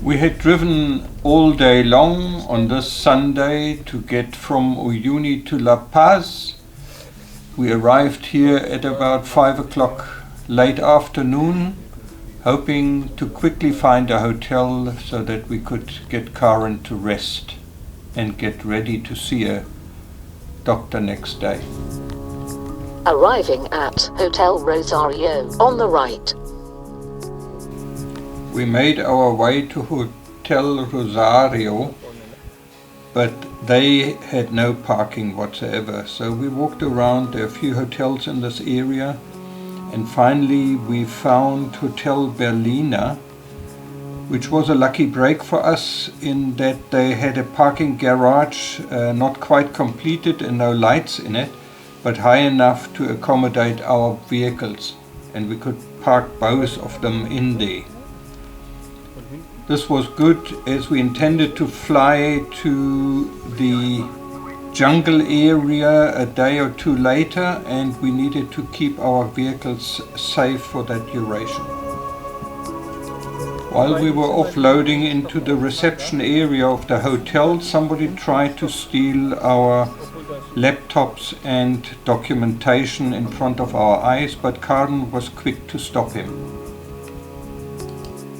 We had driven all day long on this Sunday to get from Uyuni to La Paz. We arrived here at about 5 o'clock late afternoon, hoping to quickly find a hotel so that we could get Karen to rest and get ready to see a doctor next day. Arriving at Hotel Rosario on the right. We made our way to Hotel Rosario, but they had no parking whatsoever. So we walked around. There are a few hotels in this area, and finally we found Hotel Berlina, which was a lucky break for us in that they had a parking garage, not quite completed and no lights in it, but high enough to accommodate our vehicles, and we could park both of them in there. This was good as we intended to fly to the jungle area a day or two later, and we needed to keep our vehicles safe for that duration. While we were offloading into the reception area of the hotel, somebody tried to steal our laptops and documentation in front of our eyes, but Karen was quick to stop him.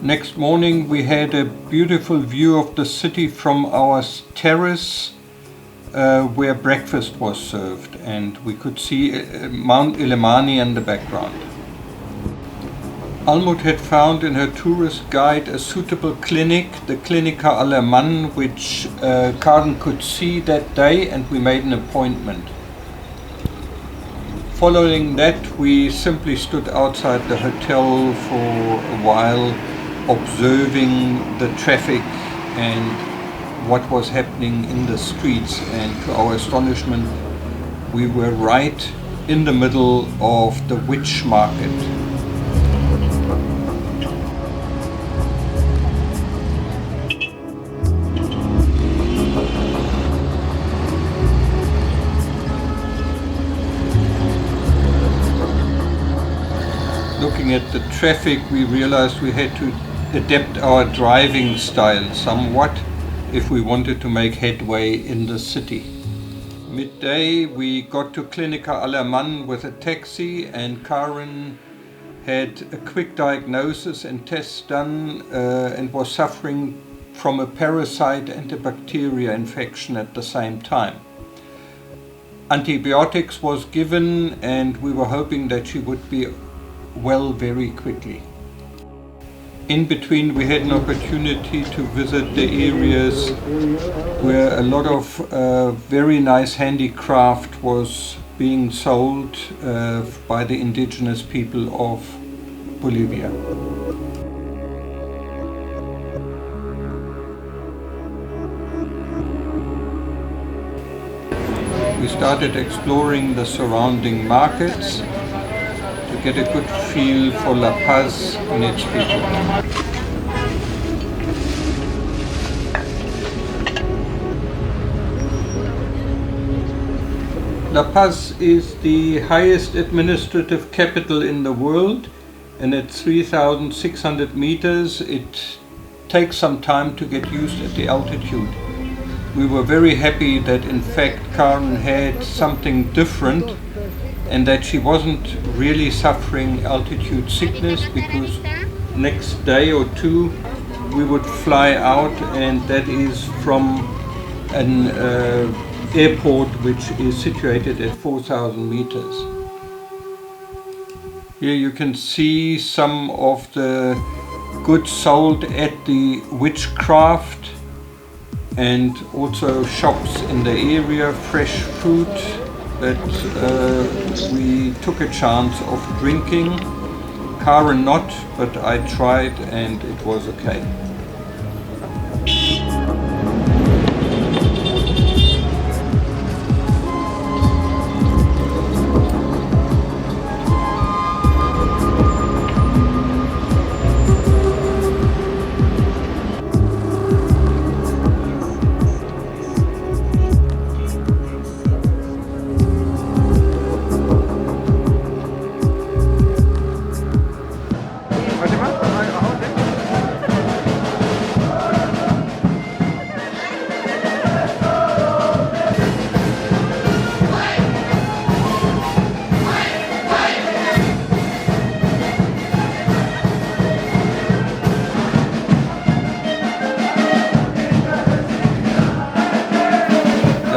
Next morning we had a beautiful view of the city from our terrace where breakfast was served, and we could see Mount Illimani in the background. Almut had found in her tourist guide a suitable clinic, the Clínica Alemán, which Karen could see that day, and we made an appointment. Following that, we simply stood outside the hotel for a while, observing the traffic and what was happening in the streets, and to our astonishment we were right in the middle of the witch market. Looking at the traffic, we realized we had to adapt our driving style somewhat if we wanted to make headway in the city. Midday we got to Clínica Alemán with a taxi, and Karen had a quick diagnosis and tests done and was suffering from a parasite and a bacteria infection at the same time. Antibiotics was given, and we were hoping that she would be well very quickly. In between we had an opportunity to visit the areas where a lot of very nice handicraft was being sold by the indigenous people of Bolivia. We started exploring the surrounding markets to get a good feel for La Paz and its people. La Paz is the highest administrative capital in the world, and at 3,600 meters it takes some time to get used at the altitude. We were very happy that in fact Karen had something different and that she wasn't really suffering altitude sickness, because next day or two we would fly out, and that is from an airport which is situated at 4,000 meters. Here you can see some of the goods sold at the witchcraft, and also shops in the area, fresh fruit that we took a chance of drinking. Karen not, but I tried and it was okay.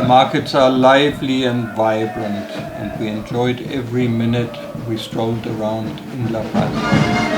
markets are lively and vibrant, and we enjoyed every minute we strolled around in La Paz.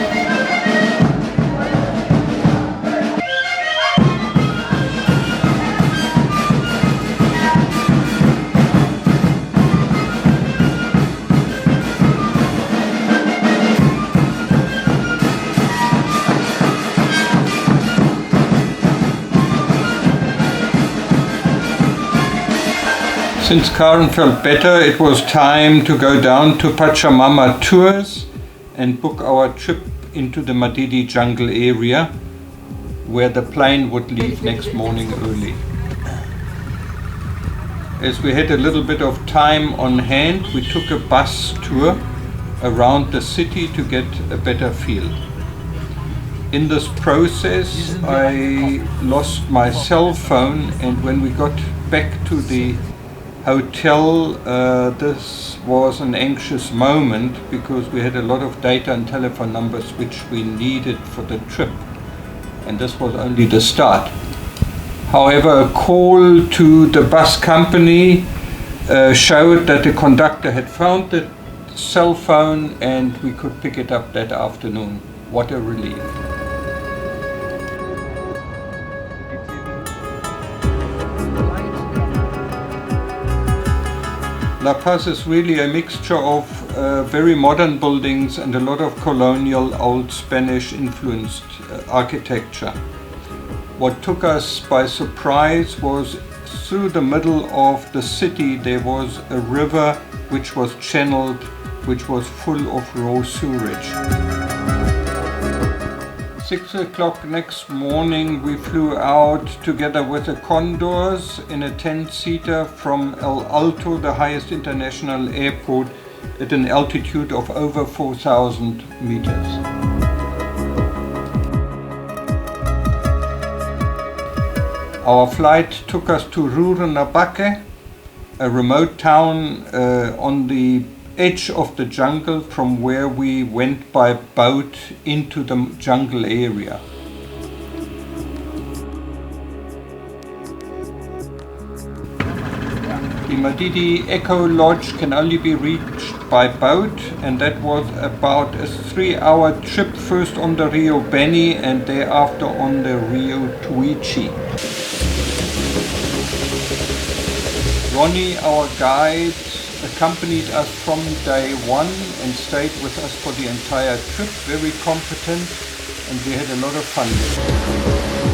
Since Karen felt better, it was time to go down to Pachamama Tours and book our trip into the Madidi jungle area, where the plane would leave next morning early. As we had a little bit of time on hand, we took a bus tour around the city to get a better feel. In this process, I lost my cell phone, and when we got back to the hotel, this was an anxious moment because we had a lot of data and telephone numbers which we needed for the trip, and this was only the start. However, a call to the bus company showed that the conductor had found the cell phone and we could pick it up that afternoon. What a relief. La Paz is really a mixture of very modern buildings and a lot of colonial old Spanish influenced architecture. What took us by surprise was through the middle of the city there was a river which was channeled, which was full of raw sewage. 6 o'clock next morning we flew out together with the Condors in a 10-seater from El Alto, the highest international airport, at an altitude of over 4,000 meters. Our flight took us to Rurrenabaque, a remote town on the edge of the jungle, from where we went by boat into the jungle area. The Madidi Eco Lodge can only be reached by boat, and that was about a 3-hour trip, first on the Rio Beni and thereafter on the Rio Tuichi. Ronnie, our guide, accompanied us from day one and stayed with us for the entire trip, very competent, and we had a lot of fun with him.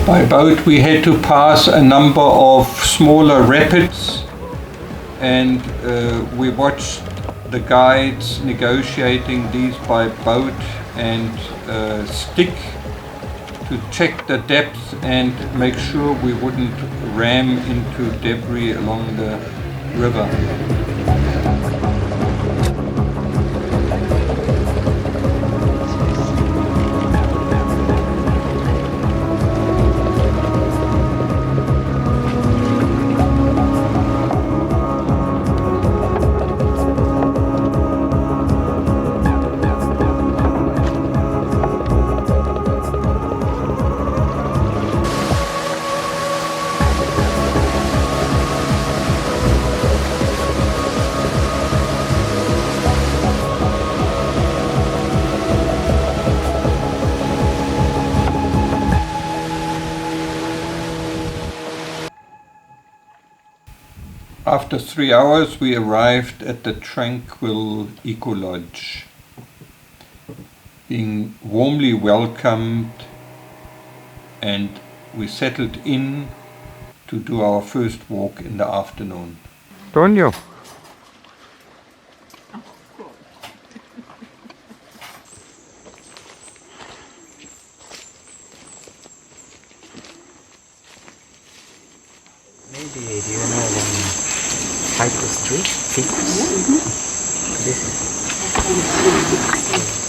By boat we had to pass a number of smaller rapids, and we watched the guides negotiating these by boat and stick to check the depth and make sure we wouldn't ram into debris along the river. After 3 hours we arrived at the Tranquil Eco Lodge, being warmly welcomed and we settled in to do our first walk in the afternoon. Tonio. Maybe do you know ficus tree? Ficus? This is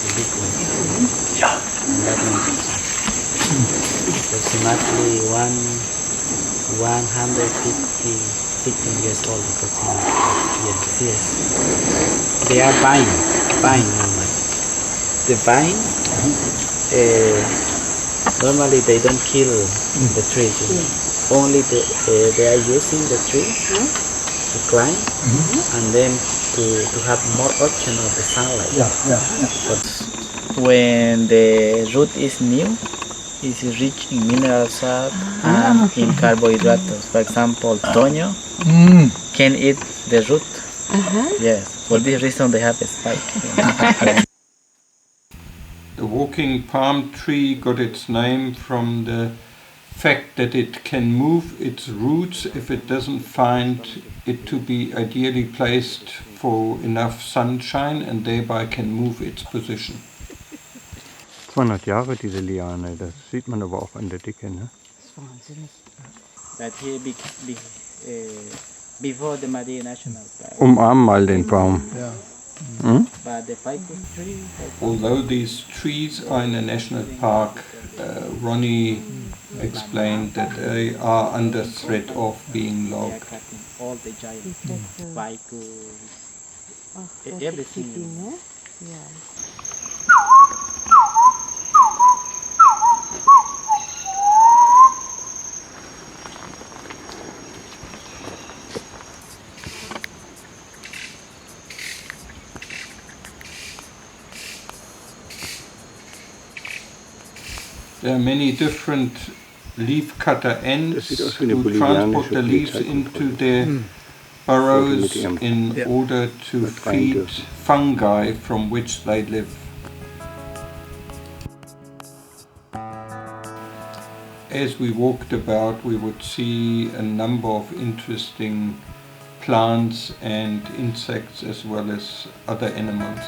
the big one. Yeah. And that one approximately 115 years old approximately. Yes. They are vine normally. The vine, normally they don't kill the tree. Only they are using the tree to climb and then to have more option of the sunlight. But when the root is new, it's rich in mineral salt and in carbohydrates. For example, Toño can eat the root. Yes, for this reason they have a spike. The walking palm tree got its name from the fact that it can move its roots if it doesn't find it to be ideally placed for enough sunshine, and thereby can move its position. 200 Jahre diese Liane, das sieht man aber auch an der Dicke, ne? Das ist wahnsinnig. But here before the Madidi National Park. Umarm mal den Baum. Yeah. But the ficus tree. Although these trees are in a national park, Ronnie explained that they are under threat of being They are logged. cutting all the giant ficus, everything. There are many different leaf cutter ends Das sieht aus wie eine who bolivianische transport the leaves into their burrows in order to feed fungi from which they live. As we walked about, we would see a number of interesting plants and insects as well as other animals.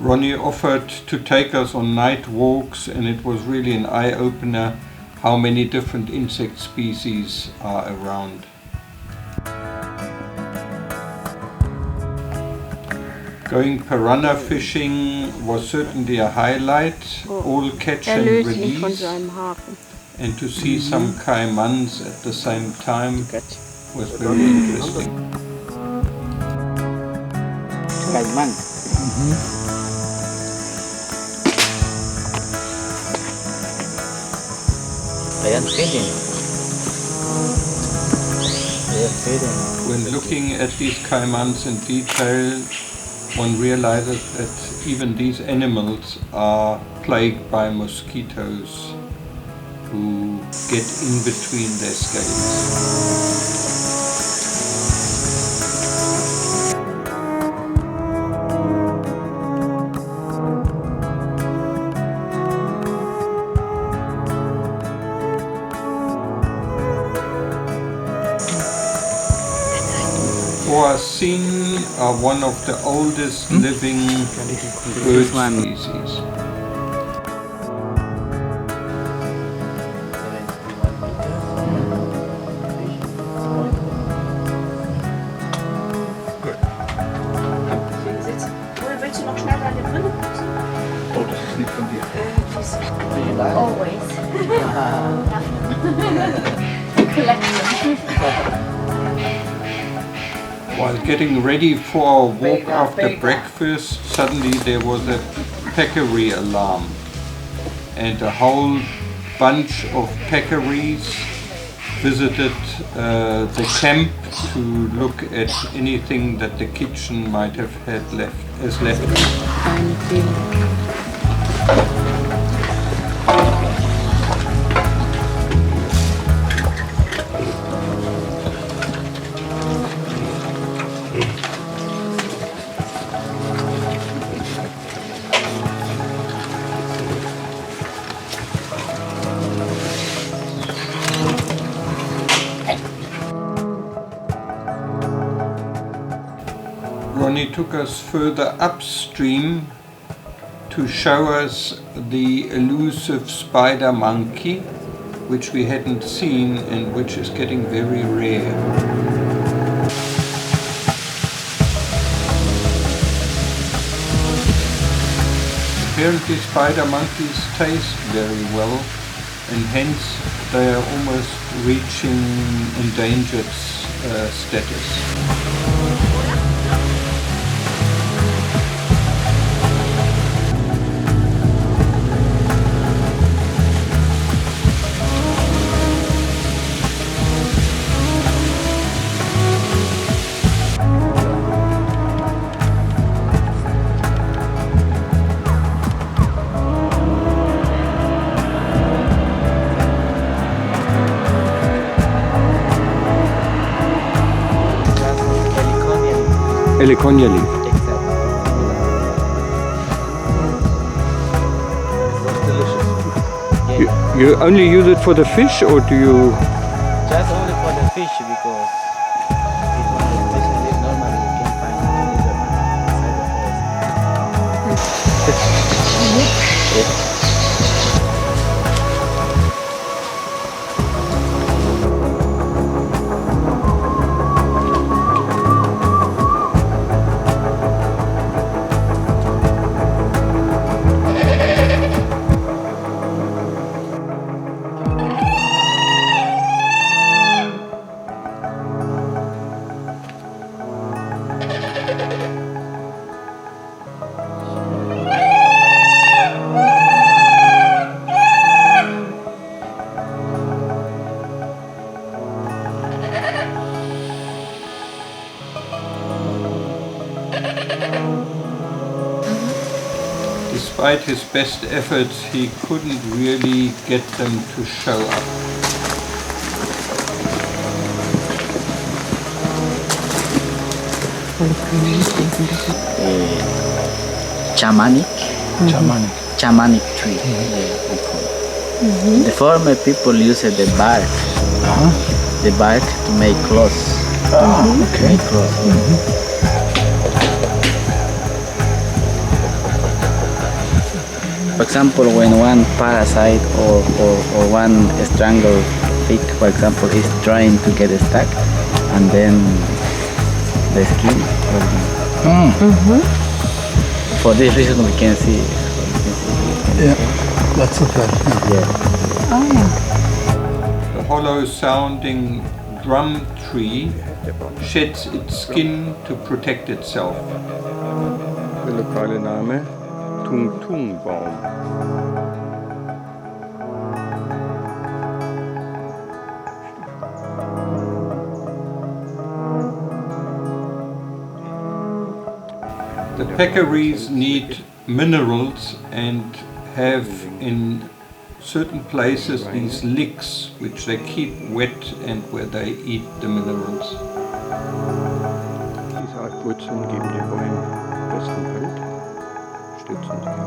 Ronnie offered to take us on night walks, and it was really an eye-opener how many different insect species are around. Going piranha fishing was certainly a highlight, all catch and release, and to see some caimans at the same time was very interesting. Caiman. They are feeding. When looking at these caimans in detail, one realizes that even these animals are plagued by mosquitoes who get in between their scales. Boacin are one of the oldest living bird species. Willst du noch schnell deine Brille putzen? Oh, das ist nicht von dir. Always. Collection. While getting ready for our walk after breakfast, suddenly there was a peccary alarm, and a whole bunch of peccaries visited the camp to look at anything that the kitchen might have had left as leftovers. Ronnie took us further upstream to show us the elusive spider monkey, which we hadn't seen and which is getting very rare. Apparently spider monkeys taste very well, and hence they are almost reaching endangered status. Heliconia leaf. You only use it for the fish, or do you? Just only for the fish, because it's one of the fish that normally you can find in the inside the forest. Despite his best efforts, he couldn't really get them to show up. Shamanic tree. We call it. The former people used the bark, the bark to make clothes. Okay. Make clothes. For example, when one parasite or one strangled pig, for example, is trying to get stuck, and then the skin. For this reason, we can see. Yeah, that's okay. Yeah. The hollow-sounding drum tree sheds its skin to protect itself. Der lokale Name Tung-Tung-Baum. The peccaries need minerals and have in certain places these licks which they keep wet and where they eat the minerals. Diese Art Wurzeln geben den Bäumen besten Halt, stützen die Kette.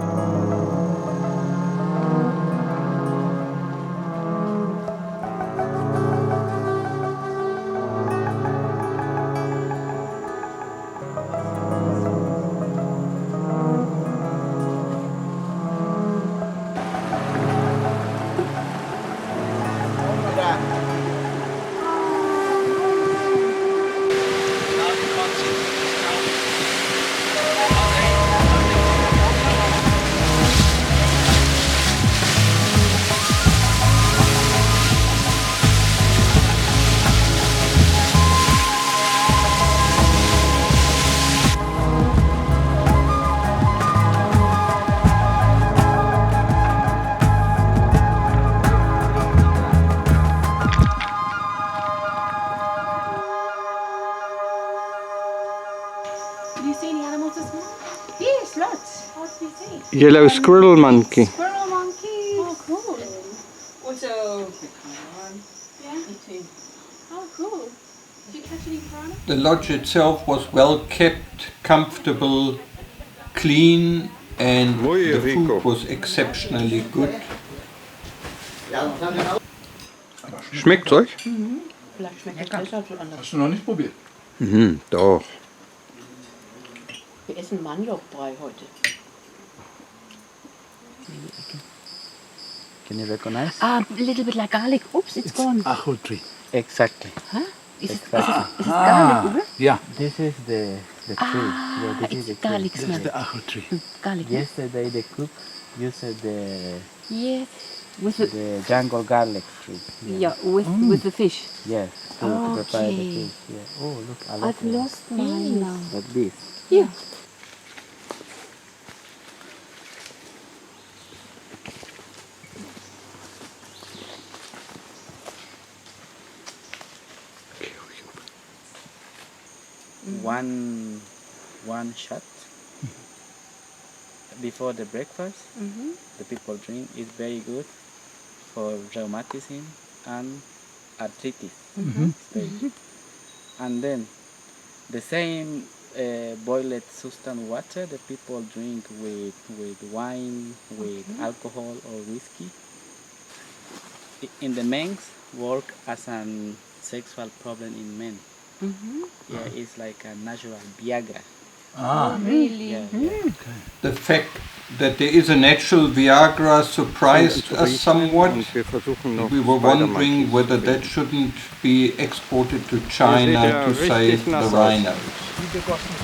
Yellow squirrel monkey. Squirrel monkey. Oh, cool. Also, Yeah. Oh, cool. Did you catch any piranha? The lodge itself was well kept, comfortable, clean, and Muy the rico. food was exceptionally good. Schmeckt's euch? vielleicht schmeckt es besser als anders. Hast du noch nicht probiert? Mhm, doch. Wir essen Maniokbrei heute. Can you recognize? A little bit like garlic. Oops, it's gone. Apple tree. Exactly. Is it Exactly. garlic, Uwe? Yeah, This is the tree. Yeah, this is It's the garlic tree. this is smell. the apple tree. Garlic. Yesterday the cook used Yes. the jungle garlic tree. Yeah, with the fish. Yes, to prepare the Okay. fish. Yeah. Oh, look, I like I've lost mine now. like this. Yeah. One shot before the breakfast. The people drink is very good for rheumatism and arthritis. It's very good. And then the same boiled substance water the people drink with wine, with alcohol or whiskey. In the men's work as an sexual problem in men. Yeah, it's like a natural Viagra. Ah, Really? Yeah, yeah. The fact that there is a natural Viagra surprised us somewhat. Und wir versuchen noch We were Spider wondering Monkeys whether zu that finden. shouldn't be exported to China ja to richtig save the nass aus. rhinos.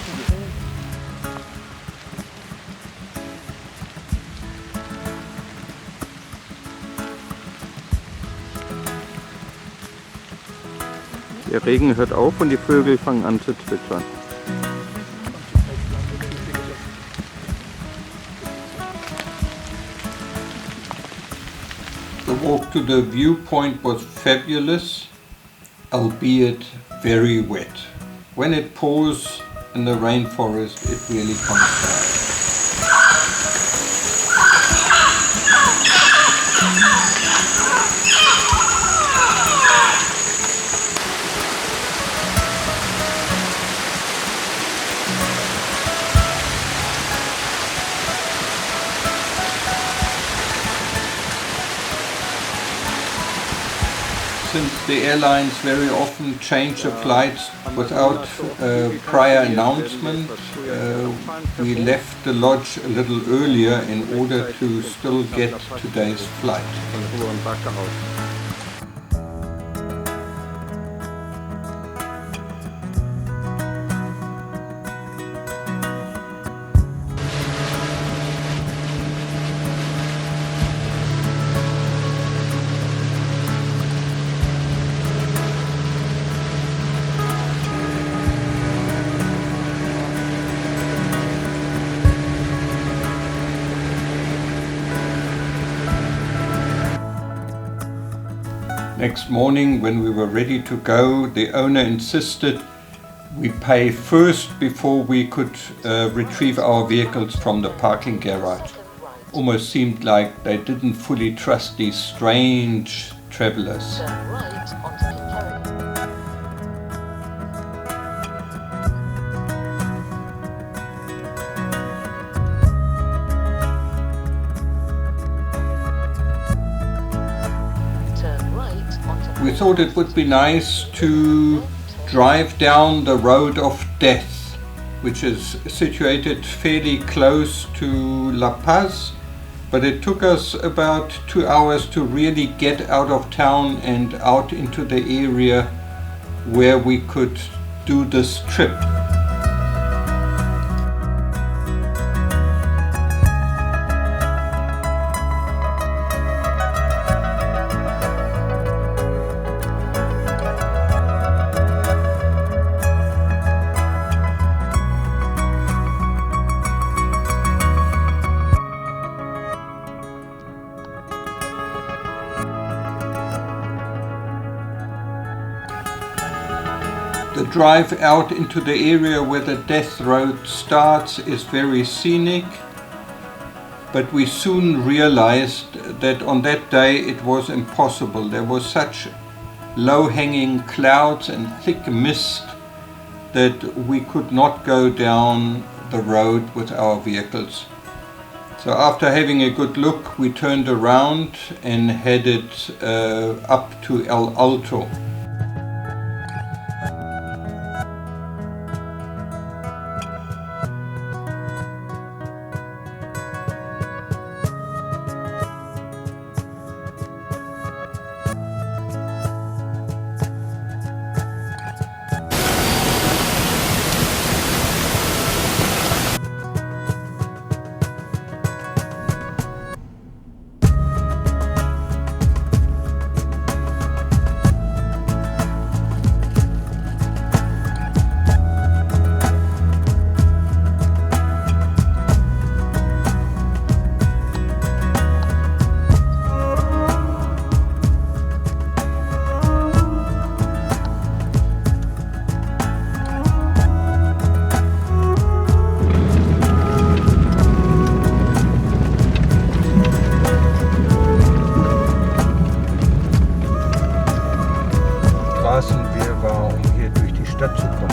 Der Regen hört auf und die Vögel fangen an zu zwitschern. The walk to the viewpoint was fabulous, albeit very wet. When it pours in the rainforest, it really comes down. Since the airlines very often change the flights without prior announcement, we left the lodge a little earlier in order to still get today's flight. Von Ruhe und Backe aus. Next morning, when we were ready to go, the owner insisted we pay first before we could retrieve our vehicles from the parking garage. Almost seemed like they didn't fully trust these strange travelers. Turn right onto Titicaca. Turn right onto We thought it would be nice to drive down the road of death, which is situated fairly close to La Paz, but it took us about 2 hours to really get out of town and out into the area where we could do this trip. The drive out into the area where the death road starts is very scenic. but we soon realized that on that day it was impossible. There was such low-hanging clouds and thick mist that we could not go down the road with our vehicles. So after having a good look, we turned around and headed up to El Alto. Straßenwirrwarr, um hier durch die Stadt zu kommen.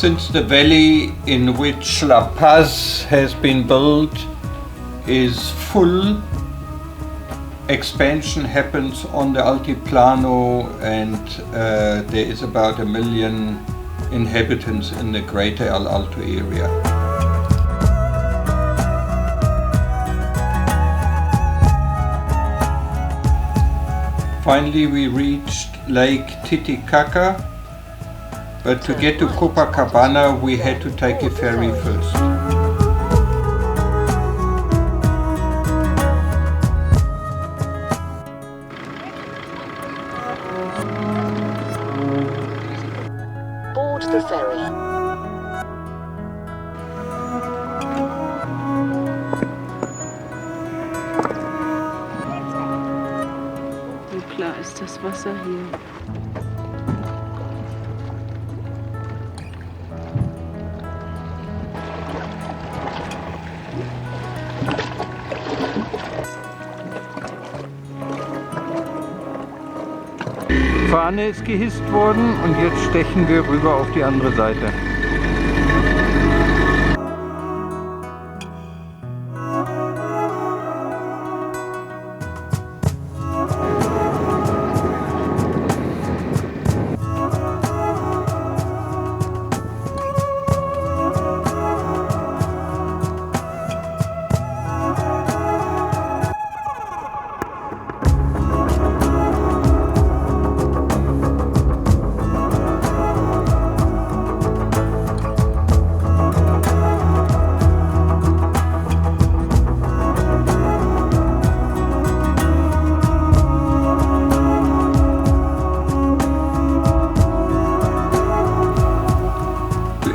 Since the valley in which La Paz has been built is full, expansion happens on the Altiplano, and there is about 1 million inhabitants in the greater El Alto area. Finally we reached Lake Titicaca, but to get to Copacabana we had to take a ferry first. Board the ferry. Wie klar ist das Wasser hier? Fahne ist gehisst worden und jetzt stechen wir rüber auf die andere Seite.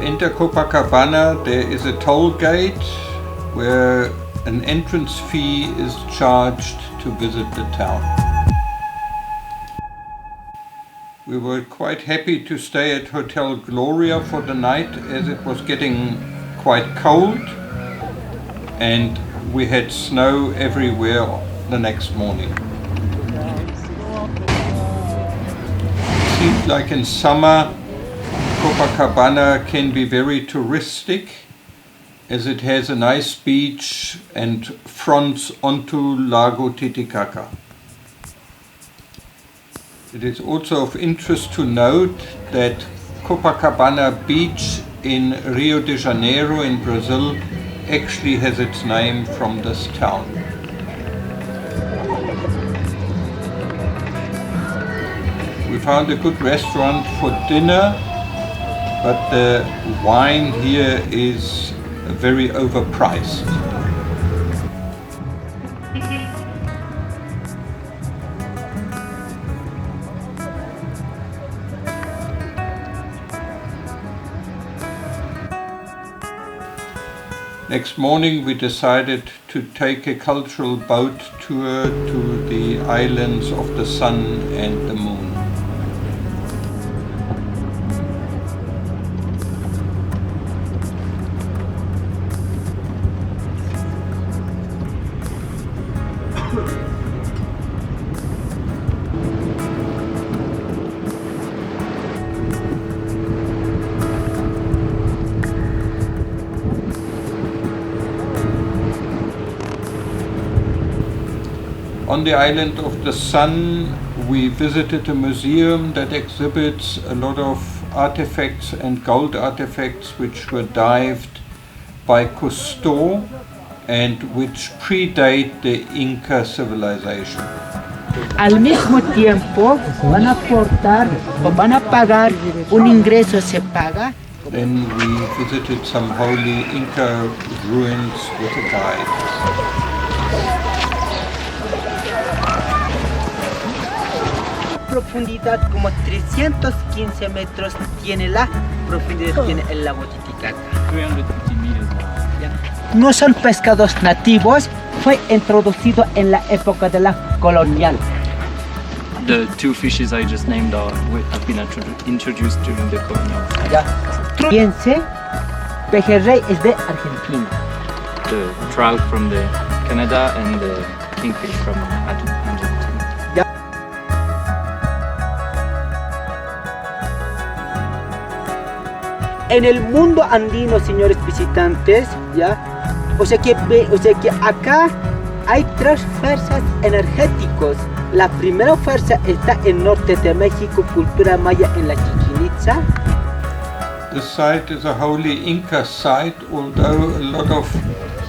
Enter Copacabana, there is a toll gate where an entrance fee is charged to visit the town. We were quite happy to stay at Hotel Gloria for the night, as it was getting quite cold and we had snow everywhere the next morning. It seemed like in summer Copacabana can be very touristic, as it has a nice beach and fronts onto Lago Titicaca. It is also of interest to note that Copacabana Beach in Rio de Janeiro in Brazil actually has its name from this town. We found a good restaurant for dinner, but the wine here is very overpriced. Next morning we decided to take a cultural boat tour to the islands of the sun and the moon. On the island of the Sun, we visited a museum that exhibits a lot of artifacts and gold artifacts which were dived by Cousteau and which predate the Inca civilization. Al mismo tiempo van a aportar o van a pagar un ingreso, se paga. Then we visited some holy Inca ruins with a guide. Profundidad como 315 metros tiene la profundidad, tiene el lago Titicaca. 350 meters now. No son pescados nativos, fue introducido en la época de la colonial. The two fishes I just named have been introduced during the colonial. Piense, pejerrey es de Argentina. The trout from the Canada and the kingfish from Argentina. En el mundo andino, señores visitantes, ¿ya? O sea que acá hay tres fuerzas energéticas. La primera fuerza está en norte de México, cultura maya en la Chichén Itzá. The site is a holy Inca site, although a lot of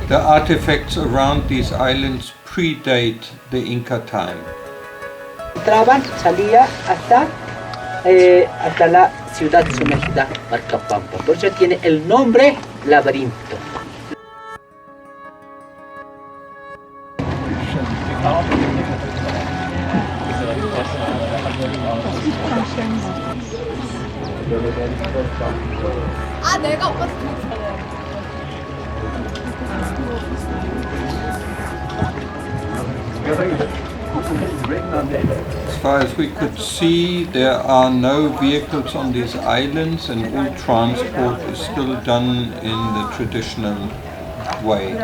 the artifacts around these islands predate the Inca time. Entraban, salía hasta la ciudad sumergida Marcapampa. Por eso tiene el nombre laberinto. As far as we could see, there are no vehicles on these islands and all transport is still done in the traditional way.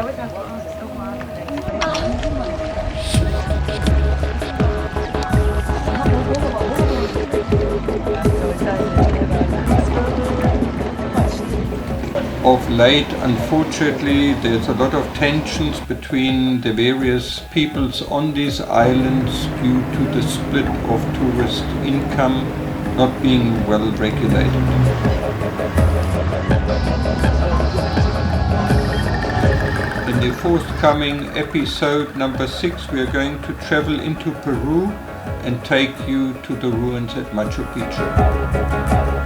Of late, unfortunately, there's a lot of tensions between the various peoples on these islands due to the split of tourist income not being well regulated. In the forthcoming episode number 6, we are going to travel into Peru and take you to the ruins at Machu Picchu.